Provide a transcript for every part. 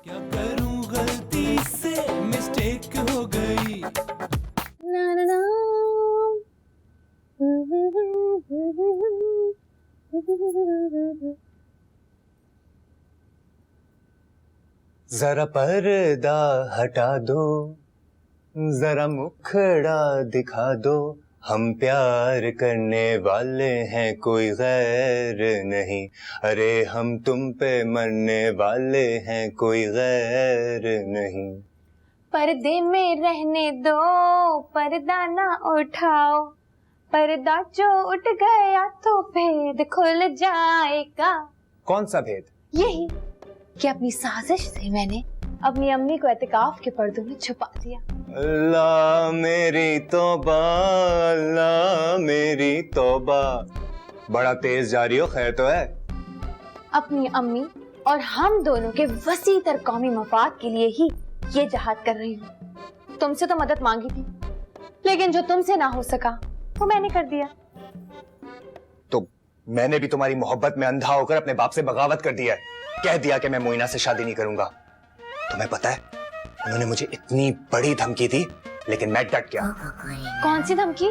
क्या करूं गलती से मिस्टेक हो गई। ना ना ना। जरा पर्दा हटा दो, जरा मुखड़ा दिखा दो, हम प्यार करने वाले हैं कोई गैर नहीं, अरे हम तुम पे मरने वाले हैं कोई गैर नहीं। पर्दे में रहने दो, पर्दा ना उठाओ, पर्दा जो उठ गया तो भेद खुल जाएगा। कौन सा भेद? यही कि अपनी साजिश से मैंने अपनी अम्मी को एहतिकाफ के पर्दों में छुपा दिया। अल्लाह मेरी तौबा, अल्लाह मेरी तौबा। बड़ा तेज जा रही हो, खैर तो है? अपनी अम्मी और हम दोनों के वसी तर कौमी मफाद के लिए ही ये जहाद कर रही हूँ। तुमसे तो मदद मांगी थी, लेकिन जो तुमसे ना हो सका वो मैंने कर दिया। तो मैंने भी तुम्हारी मोहब्बत में अंधा होकर अपने बाप से बगावत कर दिया है, कह दिया कि मैं मोइना से शादी नहीं करूंगा। तुम्हें पता है उन्होंने मुझे इतनी बड़ी धमकी दी, लेकिन मैं डट गया। कौन सी धमकी?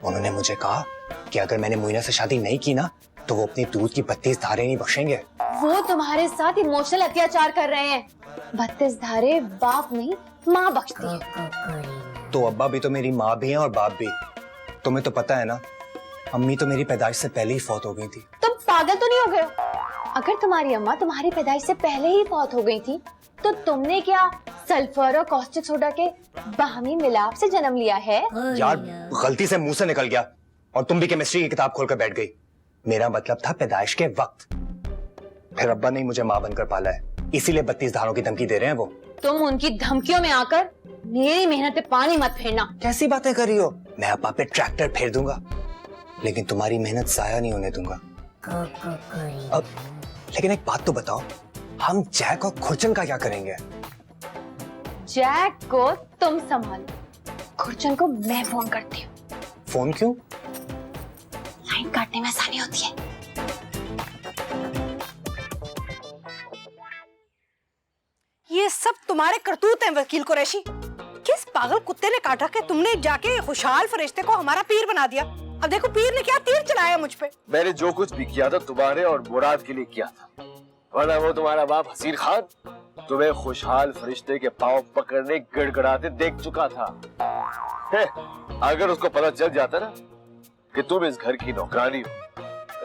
उन्होंने मुझे कहा कि अगर मैंने मोइना से शादी नहीं की ना तो वो अपनी दूध की 32 धारें नहीं बख्शेंगे। वो तुम्हारे साथ इमोशनल अत्याचार कर रहे हैं। 32 धारे बाप नहीं माँ बख्शती है। तो अब्बा भी तो मेरी माँ भी है और बाप भी। तुम्हें तो पता है ना, अम्मी तो मेरी पैदाइश से पहले ही फौत हो गई थी। तुम पागल तो नहीं हो गए? अगर तुम्हारी अम्मा तुम्हारी पैदाइश से पहले ही फौत हो गई थी तो तुमने क्या सल्फर और कॉस्टिक सोडा के बाहमी मिलाप से जन्म लिया है? यार गलती से मुंह से निकल गया और तुम भी केमिस्ट्री की किताब खोलकर बैठ गई। मेरा मतलब था पैदाइश के वक्त। फिर अब्बा ने मुझे माँ बनकर पाला है, इसीलिए 32 धारों की धमकी दे रहे हैं वो। तुम उनकी धमकियों में आकर मेरी मेहनत पे पानी मत फेरना। कैसी बातें कर रही हो? मैं अब्बा पे ट्रैक्टर फेर दूंगा, लेकिन तुम्हारी मेहनत जाया नहीं होने दूंगा। अब लेकिन एक बात तो बताओ, हम जैक और खुरचन का क्या करेंगे? जैक को तुम संभालो, खुरचन को मैं फोन करती हूँ। फोन क्यों? लाइन काटने में आसानी होती है। ये सब तुम्हारे करतूत हैं वकील कुरैशी। किस पागल कुत्ते ने काटा कि तुमने जाके खुशहाल फरिश्ते को हमारा पीर बना दिया। अब देखो पीर ने क्या तीर चलाया मुझ पे। मैंने जो कुछ भी किया था तुम्हारे और मुराद के लिए किया था, वरना वो तुम्हारा बाप हसीन खान तुम्हें खुशहाल फरिश्ते के पांव पकड़ने गिड़गिड़ाते देख चुका था। अगर उसको पता चल जाता ना कि तुम इस घर की नौकरानी हो,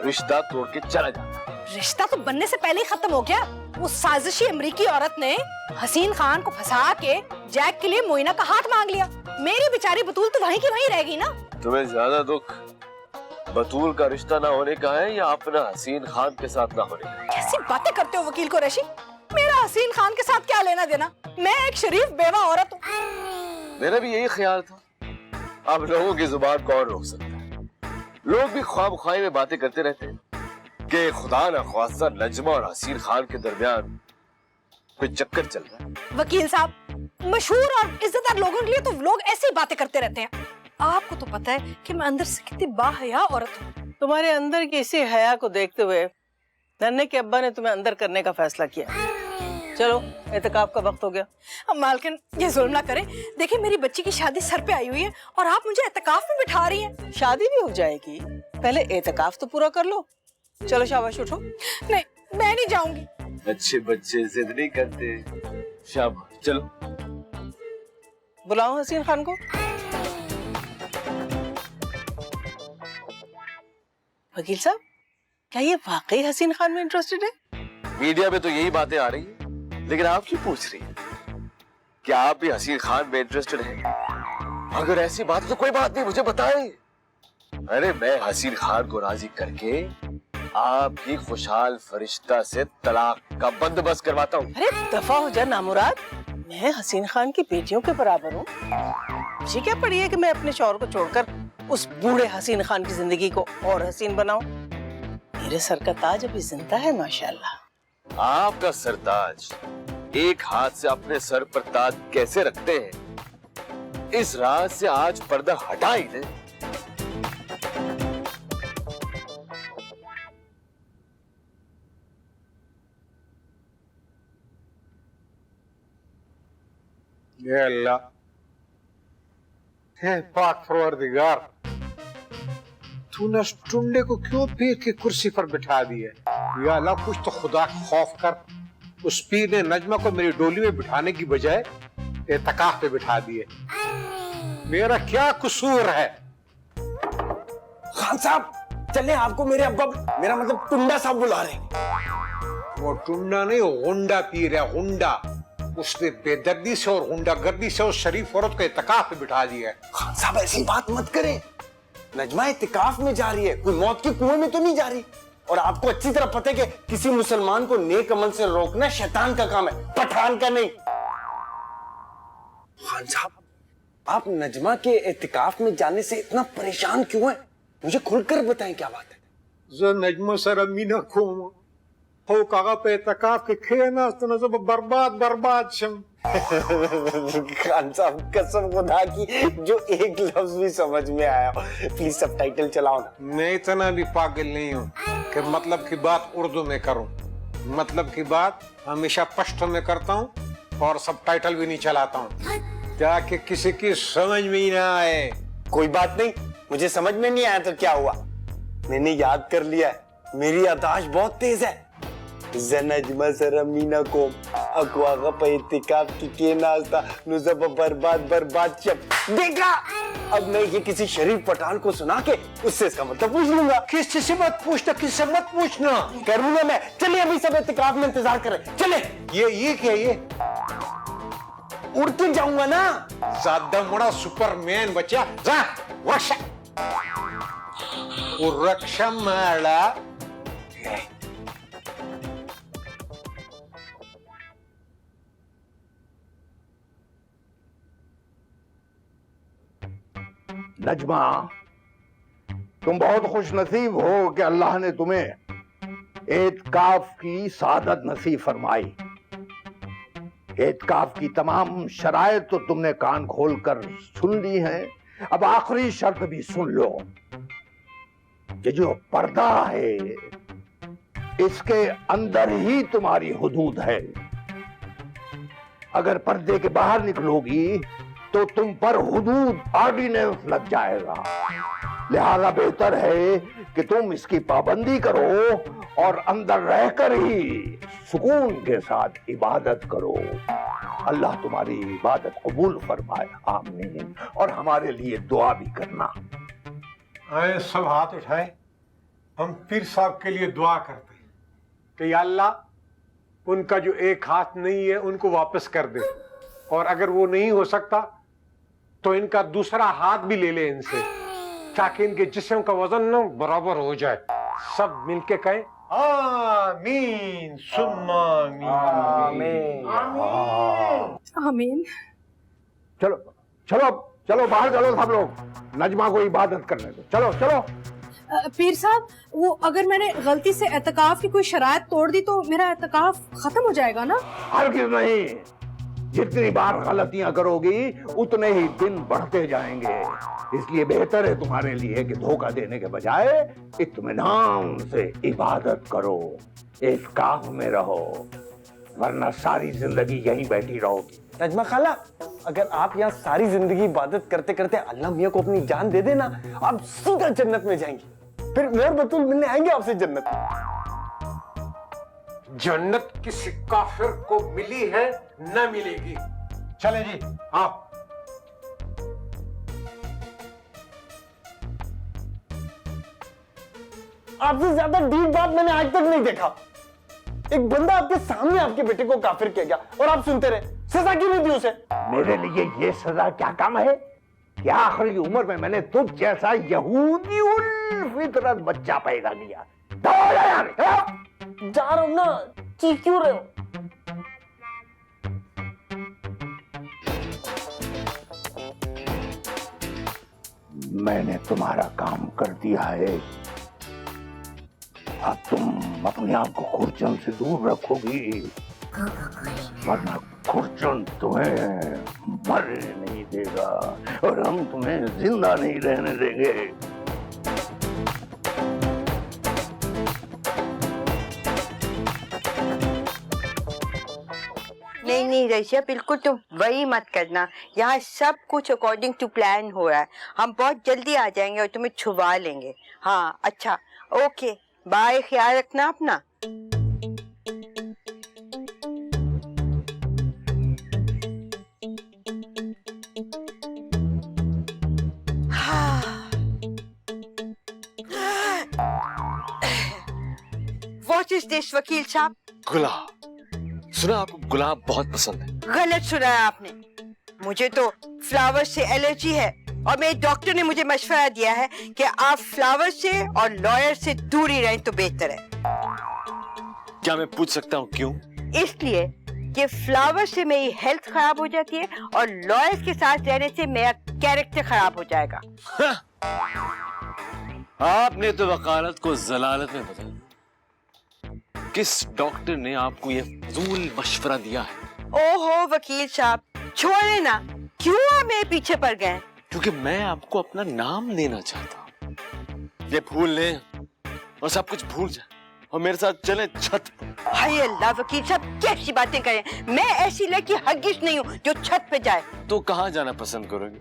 रिश्ता तोड़ के चला जाता। रिश्ता तो बनने से पहले ही खत्म हो गया। वो साजिशी अमरीकी औरत ने हसीन खान को फंसा के जैक के लिए मोइना का हाथ मांग लिया। मेरी बेचारी बतूल तो वहीं की वहीं रह गई ना। तुम्हें ज्यादा दुख बतूल का रिश्ता ना होने का है या अपना हसीन खान के साथ ना होने का? कैसी बातें करते हो वकील कुरैशी? मेरा हसीन खान के साथ क्या लेना देना? मैं एक शरीफ बेवा औरत हूँ। मेरा भी यही ख्याल था। अब लोगों की जुबान कौन रोक सकता है? लोग भी ख्वाब-ख्वाही में बातें करते रहते हैं कि खुदा न ख्वास्ता नजमा और हसीन खान के दरमियान कोई चक्कर चल रहा है। वकील साहब, मशहूर और इज्जतदार लोगों के लिए तो लोग ऐसी बातें करते रहते हैं। आपको तो पता है कि मैं अंदर से कितनी बाहया औरत हूँ। तुम्हारे अंदर की इसी हया को देखते हुए नन्हे के अब्बा ने तुम्हें अंदर करने का फैसला किया। चलो एहतिकाफ का वक्त हो गया। अब मालकिन ये जुल्म ना करें। देखिए मेरी बच्ची की शादी सर पे आई हुई है और आप मुझे एहतिकाफ में बिठा रही हैं। शादी भी हो जाएगी, पहले एहतिकाफ तो पूरा कर लो। चलो शाबाश उठो। नहीं मैं नहीं जाऊंगी। अच्छे बच्चे जिद नहीं करते। शाबाश चलो। बुलाओ हसीन खान को। वकील साहब, क्या ये वाकई हसीन खान में इंटरेस्टेड है? मीडिया में तो यही बातें आ रही हैं, लेकिन आप क्यों पूछ रही हैं? क्या आप भी हसीन खान में इंटरेस्टेड हैं? अगर ऐसी बात है तो कोई बात नहीं, मुझे बताएं। अरे मैं हसीन खान को राजी करके आपकी खुशहाल फरिश्ता से तलाक का बंदोबस्त करवाता हूँ। अरे दफा हो जा नामुराद, मैं हसीन खान की बेटियों के बराबर हूँ। मुझे क्या पड़ी है कि मैं अपने शौहर को छोड़कर उस बूढ़े हसीन खान की जिंदगी को और हसीन बनाऊं। मेरे सर का ताज अभी जिंदा है माशाल्लाह। आपका सरताज एक हाथ से अपने सर पर ताज कैसे रखते हैं, इस राज से आज पर्दा हटा ही दे। या अल्लाह, हे पाक परवरदिगार, तूने उस टुंडे को क्यों पीर की कुर्सी पर बिठा दिया? या अल्लाह, कुछ तो खुदा का खौफ कर। उस पीर ने नजमा को मेरी डोली में बिठाने की बजाय एतकाफ पे बिठा दिए। मेरा क्या कसूर है? खान साहब चले, आपको मेरे अब्बा, मेरा मतलब टुंडा साहब बुला रहे हैं। वो टुंडा नहीं, हुंडा पीर है, हुंडा। उसने बेदर्दी से और हुंडागर्दी से उस शरीफ औरत को एतकाफ पे बिठा दिया है। खान साहब ऐसी बात मत करें, नजमा इत्तिकाफ में जा रही है, कोई मौत के कुएं में तो नहीं जा रही। और आपको अच्छी तरह पता है कि किसी मुसलमान को नेक अमल से रोकना शैतान का काम है, पठान का नहीं। खान साहब, आप नजमा के इत्तिकाफ में जाने से इतना परेशान क्यों हैं? मुझे खुलकर बताएं क्या बात है। जो नजमा सर अमीना को हो कागा पे एतकाफ के खेना तो सब बर्बाद शम। खान साहब कसम खुदा की, जो एक लफ्ज भी समझ में आया, प्लीज सबटाइटल चलाओ ना। मैं इतना भी पागल नहीं हूँ कि मतलब की बात उर्दू में करूँ। मतलब की बात हमेशा पश्तो में करता हूँ और सबटाइटल भी नहीं चलाता हूँ, ताकि किसी की समझ में ही ना आए। कोई बात नहीं, मुझे समझ में नहीं आया तो क्या हुआ, मैंने याद कर लिया है, मेरी याददाश्त बहुत तेज है। नजमा सरमीना को अकवागा पे इत्तिकाफ की के नाश्ता नुज़ब बर्बाद शब देखा। अब मैं ये किसी शरीफ पठान को सुना के उससे इसका मतलब पूछ लूंगा। किसी से मत पूछना, किससे मत पूछना। करूंगा मैं। चलिए अभी सब इत्तिकाफ में इंतजार करें, चले। ये क्या ये? उड़ के जाऊंगा ना। ज्यादा बड़ा सुपरमैन बच्चा, जा वर्षा रक्षा माला। नजमा, तुम बहुत खुश नसीब हो कि अल्लाह ने तुम्हें एतकाफ की सादत नसीब फरमाई। एतकाफ की तमाम शराइत तो तुमने कान खोलकर सुन ली हैं। अब आखिरी शर्त भी सुन लो कि जो पर्दा है इसके अंदर ही तुम्हारी हुदूद है। अगर पर्दे के बाहर निकलोगी तो तुम पर हुदूद ऑर्डिनेंस लग जाएगा। लिहाजा बेहतर है कि तुम इसकी पाबंदी करो और अंदर रहकर ही सुकून के साथ इबादत करो। अल्लाह तुम्हारी इबादत कबूल फरमाए, आमीन। और हमारे लिए दुआ भी करना। आए सब हाथ उठाए, हम पीर साहब के लिए दुआ करते हैं कि या अल्लाह, उनका जो एक हाथ नहीं है उनको वापस कर दे, और अगर वो नहीं हो सकता तो इनका दूसरा हाथ भी ले ले इनसे, ताकि इनके जिस्म का वजन न बराबर हो जाए। सब मिलके कहें आमीन सुम्मा आमीन। आमीन। चलो चलो चलो, बाहर चलो सब लोग, नजमा को इबादत करने दो। चलो चलो। पीर साहब, वो अगर मैंने गलती से एतकाफ की कोई शराइत तोड़ दी तो मेरा एतकाफ खत्म हो जाएगा ना? हरगिज़ नहीं, जितनी बार गलतियां करोगी उतने ही दिन बढ़ते जाएंगे। इसलिए बेहतर है तुम्हारे लिए कि धोखा देने के बजाय इत्मीनान से इबादत करो, एतकाफ में रहो, वरना सारी जिंदगी यहीं बैठी रहोगी। नजमा खाला, अगर आप यहाँ सारी जिंदगी इबादत करते करते अल्लाह मियाँ को अपनी जान दे देना, आप सीधा जन्नत में जाएंगी। फिर मैं और बतूल मिलने आएंगे आपसे जन्नत में। जन्नत किसी काफिर को मिली है न मिलेगी। चले जी आप। आपसे ज्यादा डीप बात मैंने आज तक नहीं देखा। एक बंदा आपके सामने आपके बेटे को काफिर किया गया और आप सुनते रहे, सजा क्यों नहीं दी उसे? मेरे लिए ये सजा क्या काम है कि आखिरी उम्र में मैंने तुझ जैसा यहूदी उल फितरत बच्चा पैदा किया। जा रहा हूं ना, चीख क्यों रहे हो? मैंने तुम्हारा काम कर दिया है, अब तुम अपने आप को खुरचन से दूर रखोगी, वरना खुरचन तुम्हें मरने नहीं देगा और हम तुम्हें जिंदा नहीं रहने देंगे। नहीं नहीं रशिया, बिल्कुल तुम वही मत करना। यहाँ सब कुछ अकॉर्डिंग टू प्लान हो रहा है। हम बहुत जल्दी आ जाएंगे और तुम्हें छुपा लेंगे। हाँ अच्छा, ओके बाय, ख्याल रखना अपना। What is this, वकील साहब? गुलाब। सुना आपको गुलाब बहुत पसंद है। गलत सुना है आपने। मुझे तो फ्लावर से एलर्जी है और मेरे डॉक्टर ने मुझे मशवरा दिया है कि आप फ्लावर से और लॉयर से दूर ही रहें तो बेहतर है। क्या मैं पूछ सकता हूँ क्यों? इसलिए कि फ्लावर से मेरी हेल्थ खराब हो जाती है और लॉयर के साथ रहने से मेरा कैरेक्टर खराब हो जाएगा। आपने तो वकालत को जलालत में बदल। किस डॉक्टर ने आपको ये फजूल मशवरा दिया है? ओहो वकील साहब, छोड़े ना, क्यों आप मेरे पीछे पड़ गए? क्योंकि मैं आपको अपना नाम देना चाहता हूँ। ये भूल लें और सब कुछ भूल जाए और मेरे साथ चले छत पर। हाय अल्लाह वकील साहब, कैसी बातें करें? मैं ऐसी लड़की हरगिज़ नहीं हूँ जो छत पे जाए। तो कहाँ जाना पसंद करोगे?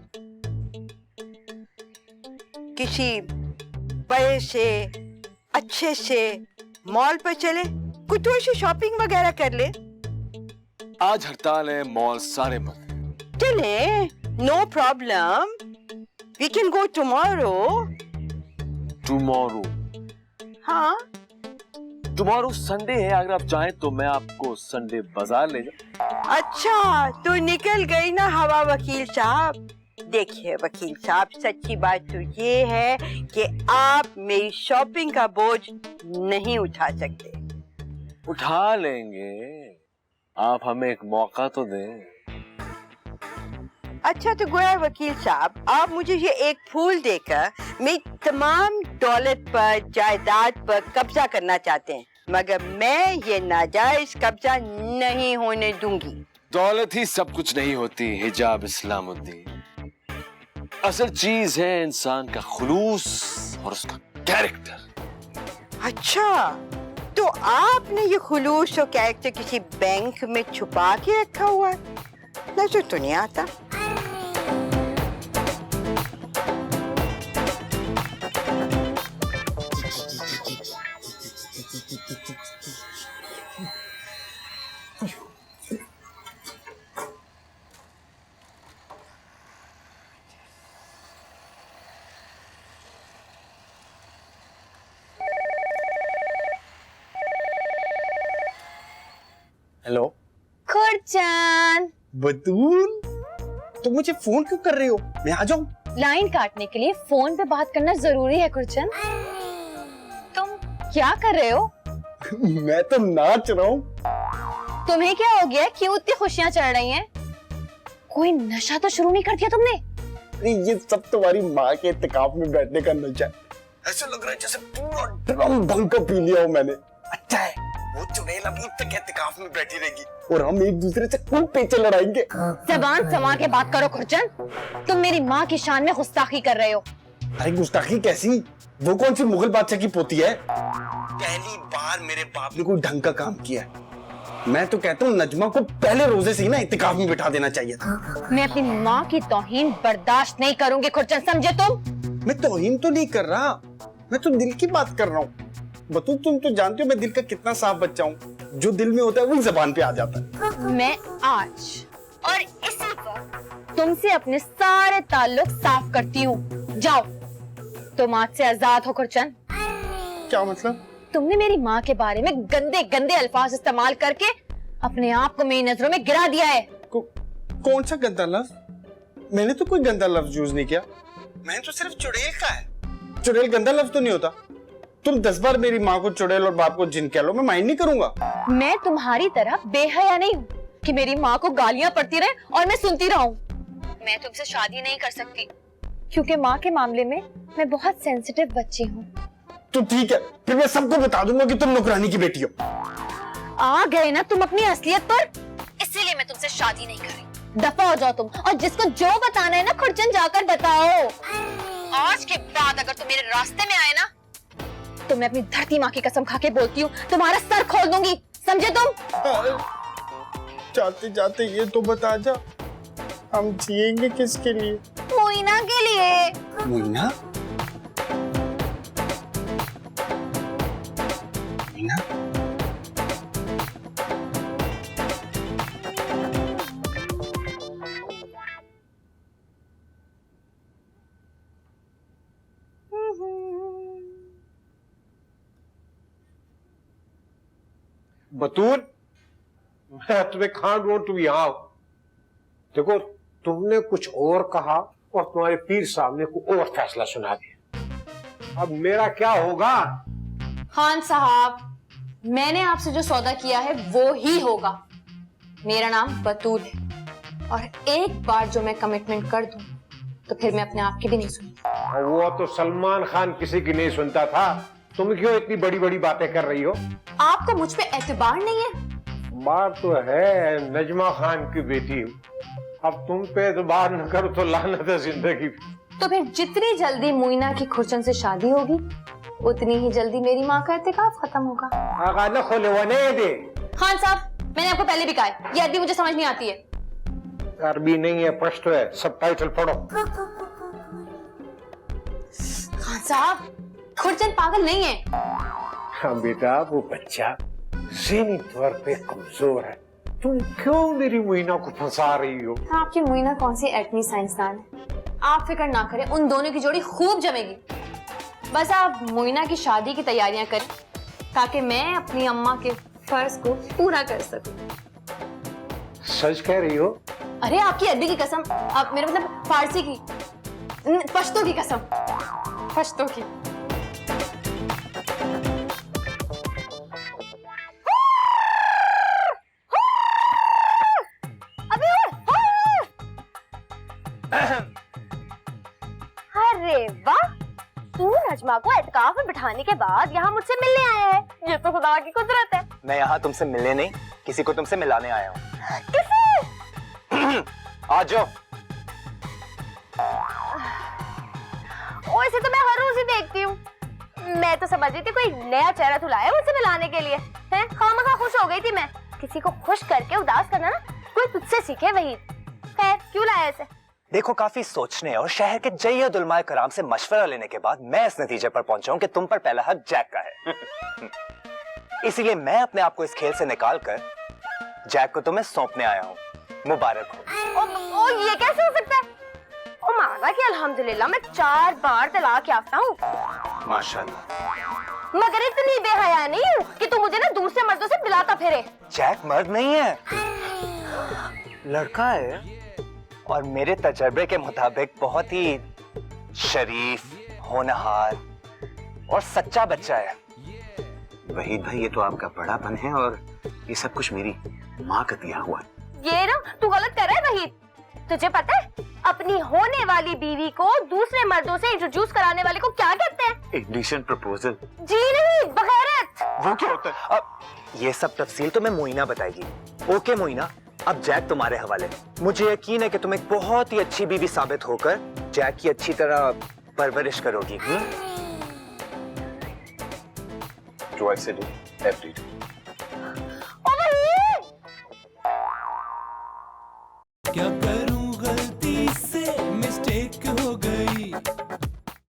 किसी बड़े से अच्छे से मॉल पर चले, कुछ तो ऐसी शॉपिंग वगैरह कर ले। आज हड़ताल है, मॉल सारे बंद। चले, no problem, we can go tomorrow. Tomorrow? हाँ टुमारो संडे है, अगर आप चाहें तो मैं आपको संडे बाजार ले जाऊं। अच्छा, तो निकल गई ना हवा वकील साहब। देखिए वकील साहब, सच्ची बात तो ये है कि आप मेरी शॉपिंग का बोझ नहीं उठा सकते। उठा लेंगे, आप हमें एक मौका तो दें। अच्छा तो गोया वकील साहब, आप मुझे ये एक फूल देकर मेरी तमाम दौलत पर, जायदाद पर कब्जा करना चाहते हैं, मगर मैं ये नाजायज कब्जा नहीं होने दूंगी। दौलत ही सब कुछ नहीं होती हिजाब इस्लामुद्दीन। असल चीज है इंसान का खुलूस और उसका कैरेक्टर। अच्छा, तो आपने ये खुलूस और कैरेक्टर किसी बैंक में छुपा के रखा हुआ है? नजर तो नहीं आता। हेलो खुरचन, बतूल, तुम मुझे फोन क्यों कर रही हो? मैं आ जाऊं? लाइन काटने के लिए फोन पे बात करना जरूरी है खुरचन। तुम क्या कर रहे हो? मैं तो नाच रहा हूँ। तुम्हें क्या हो गया? क्यों इतनी खुशियां चढ़ रही हैं? कोई नशा तो शुरू नहीं कर दिया तुमने? अरे ये सब तुम्हारी माँ के इत्तेकाफ में बैठने का नशा है। ऐसा लग रहा है जैसे पूरा ड्रम भंग का पी लिया हो मैंने। अच्छा है, वो चुड़ैल अभी तक इत्तेकाफ में बैठी रहेगी और हम एक दूसरे से खूब पेचे लड़ाएंगे। जबान संभाल के बात करो खुरचन, तुम मेरी माँ की शान में गुस्ताखी कर रहे हो। अरे गुस्ताखी कैसी? वो कौन सी मुगल बादशाह की पोती है? पहली बार मेरे बाप ने कोई ढंग का काम किया है। मैं तो कहता हूँ नजमा को पहले रोजे से ही ना इत्तेकाफ में बिठा देना चाहिए था। मैं अपनी माँ की तौहीन बर्दाश्त नहीं करूंगी खुरचन, समझे तुम? मैं तौहीन तो नहीं कर रहा, मैं तो दिल की बात कर रहा हूँ। बतू, तुम तो जानते हो मैं दिल का कितना साफ बच्चा हूँ, जो दिल में होता है वही जबान पे आ जाता है। मैं आज और इसी वक्त तुमसे अपने सारे ताल्लुक साफ करती हूँ। जाओ, तुम आज से आजाद हो खुरचन। क्या मतलब? तुमने मेरी माँ के बारे में गंदे गंदे अल्फाज इस्तेमाल करके अपने आप को मेरी नजरों में गिरा दिया है। कौन सा गंदा लफ्ज? मैंने तो कोई गंदा लफ्ज यूज नहीं किया। मैंने तो सिर्फ चुड़ैल का है। चुड़ैल गंदा लफ्ज तो नहीं होता। तुम 10 बार मेरी माँ को चुड़ैल और बाप को जिन कह लो, मैं माइंड नहीं करूंगा। मैं तुम्हारी तरह बेहया नहीं हूँ कि मेरी माँ को गालियाँ पड़ती रहे और मैं सुनती रहूं। मैं तुमसे शादी नहीं कर सकती क्योंकि माँ के मामले में मैं बहुत सेंसिटिव बच्ची हूँ। तो ठीक है, फिर मैं सबको बता दूंगा कि तुम नौकरानी की बेटी हो। आ गए ना तुम अपनी असलियत पर, इसीलिए मैं तुमसे शादी नहीं कर रही। दफा हो जाओ तुम, और जिसको जो बताना है ना खुरचन जाकर बताओ। आज के बाद अगर तुम मेरे रास्ते में आए ना तो मैं अपनी धरती माँ की कसम खा के बोलती हूँ तुम्हारा सर खोल दूंगी, समझे तुम? जाते जाते ये तो बता जा, हम जिएंगे किसके लिए? मोइना के लिए। मोइना? मोइना? बतूल, मैं तुम्हें कहां ढूंढ, तुम यहाँ हो। देखो, तुमने कुछ और कहा और तुम्हारे पीर साहब ने कोई और फैसला सुना दिया। अब मेरा क्या होगा? खान साहब, मैंने आपसे जो सौदा किया है वो ही होगा। मेरा नाम बतूल है और एक बार जो मैं कमिटमेंट कर दूं तो फिर मैं अपने आप की भी नहीं सुनती। वो तो सलमान खान किसी की नहीं सुनता था। तुम क्यों इतनी बड़ी बड़ी बातें कर रही हो? आपको मुझ पे एतबार नहीं है? बात तो है, नजमा खान की बेटी। अब तुम पे एतबार न करो तो लानत है जिंदगी। तो फिर जितनी जल्दी मोइना की खुर्चन से शादी होगी उतनी ही जल्दी मेरी माँ का एतकाफ खत्म होगा। आगा खोले वो नहीं दे। खान साहब, मैंने आपको पहले भी कहा है, ये अरबी मुझे समझ नहीं आती है। अरबी नहीं है, पश्तो है। सबटाइटल पढ़ो। खान साहब, खुर्चन पागल नहीं है। हाँ बेटा, वो बच्चा ज़हनी तौर पे कमजोर है। तुम क्यों मेरी मोइना को फंसा रही हो? आपकी मोइना कौन सी एटमी साइंसदान है? आप फिक्र ना करें, उन दोनों की जोड़ी खूब जमेगी। बस आप मोइना की शादी की तैयारियां करें ताकि मैं अपनी अम्मा के फर्ज को पूरा कर सकूं। सच कह रही हो? अरे आपकी अरबी की कसम, आप मेरा मतलब फारसी की, पश्तो की कसम, पश्तो की। अरे वाह, तू नजमा को एतकाफ में बिठाने के बाद यहाँ मुझसे मिलने आया है। ये तो खुदा की कुदरत है। मैं यहाँ तुमसे मिलने नहीं, किसी को तुमसे मिलाने आया हूँ। किसे? आ जाओ। वैसे तो मैं हर रोज ही देखती हूँ। मैं तो समझ रही थी कोई नया चेहरा तू लाया मुझसे मिलाने के लिए है। खामखा खुश हो गई थी मैं। किसी को खुश करके उदास करना ना कोई तुझसे सीखे वही। खैर, क्यों लाया इसे? देखो, काफी सोचने और शहर के जय्यद उलमाए कराम से मशवरा लेने के बाद मैं इस नतीजे पर पहुंचा हूं कि तुम पर पहला हक जैक का है। इसीलिए मैं अपने आप को इस खेल से निकालकर जैक को तुम्हें सौंपने आया हूं। मुबारक हो। ओ, ये कैसे हो सकता है? ओ माना कि अल्हम्दुलिल्लाह मैं 4 बार तलाक याफ्ता हूँ। माशाल्लाह। मगर इतनी बेहया नहीं हूँ कि तू मुझे ना दूसरे मर्दों से मिलाता फिरे। जैक मर्द नहीं है, लड़का है और मेरे तजर्बे के मुताबिक बहुत ही शरीफ, होनहार और सच्चा बच्चा है। वहीद भाई, ये तो आपका बड़ापन है और ये सब कुछ मेरी माँ का दिया हुआ। ये ना तू गलत कर रहा है वहीद। तुझे पता है अपनी होने वाली बीवी को दूसरे मर्दों से इंट्रोड्यूस कराने वाले को क्या कहते हैं? Intuition proposal. जी नहीं, बगैरत। वो क्या होता है? अब ये सब तफसील तो मैं मोइना बताएगी। ओके मोइना, अब जैक तुम्हारे हवाले। मुझे यकीन है कि तुम एक बहुत ही अच्छी बीवी साबित होकर जैक की अच्छी तरह परवरिश करोगी। Twice a day, every day.